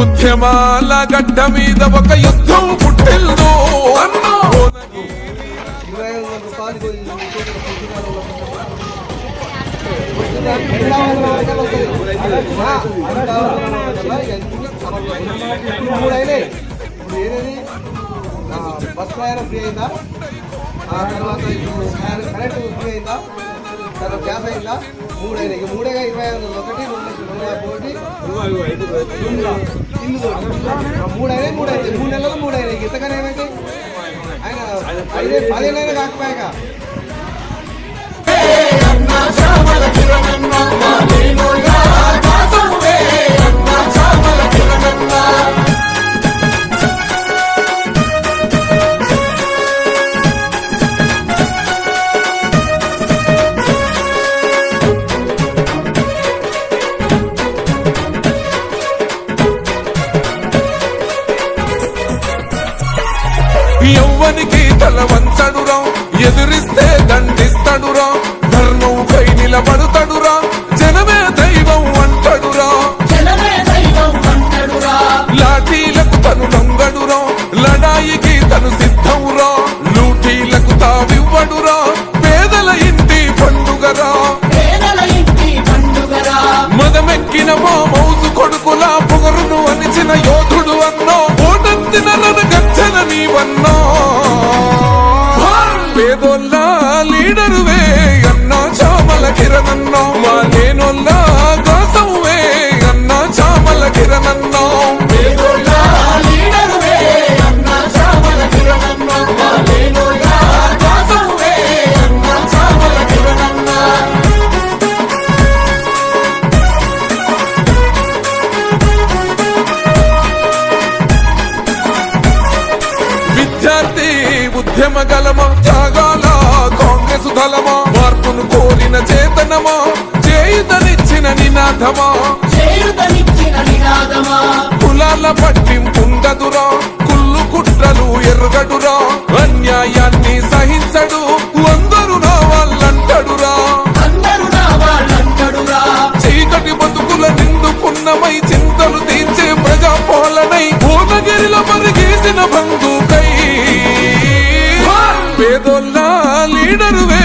ఉద్యమాల గడ్డ మీద ఒక యుద్ధం పుట్టిల్దో బస్ ప్రయాణం ఫ్రీ అయిందా? ఆ తర్వాత కరెంటు ఫ్రీ అయిందా? తర్వాత గ్యాస్ అయిందా? 3 అయినాయి. ఇక 3 25 ఒకటి 2 ఇల్లు 3 అయినాయి. 3 నెలలు 3 అయినాయి. ఇంతకన్నా ఏమైతే ఆయన 15 అయినా కాకపోయాక యవ్వనికి తల వంచడురా, ఎదురిస్తే దండిస్తాడురా, ధర్మంపై నిలబడుతాడురా, జనమే దైవం అంటాడురా, లాఠీలకు తను లొంగడురా, లడాయికి తను సిద్ధంరా, లూటీలకు తావివ్వడురా, పేదల ఇంటి పండుగరా, మదమెక్కిన మా మౌజు కొడుకులా పొగరును అనిచిన యోధుడు అన్నో, ఓటంతిన గచ్చన నీవన్నో, పేదోళ్ళ లీడరువే అన్నా చామల కిరణన్నో, మా లేనోళ్ళ దాసవువే అన్నా చామల కిరణన్నో, పేదోళ్ళ లీడరువే అన్నా చామల కిరణన్నో, మా లేనోళ్ళ దాసవువే అన్నా చామల కిరణన్నో. విద్యార్థి ఉద్యమ గలమా, త్యాగాల కాంగ్రెసు దళమా, మార్పును కోరిన చేతనమా, చేయుతనిచ్చిన నినాదమా, కులాల పట్టింపుండదురా, కుళ్ళు కుట్రలు ఎరుగడురా, అన్యాయాన్ని సహించడు, అందరూ నా వాళ్ళంటడురా, చీకటి బతుకుల నిండుకున్నమై చింతలు తీర్చే ప్రజాపాలనై భువనగిరిలో మరిగేసిన బంధుకై, పేదోళ్ళ లీడరువే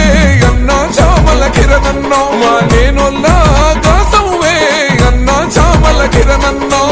అన్నా చామల కిరణన్నో, మా లేనోళ్ళ దాసవువే అన్నా చామల కిరణన్నో.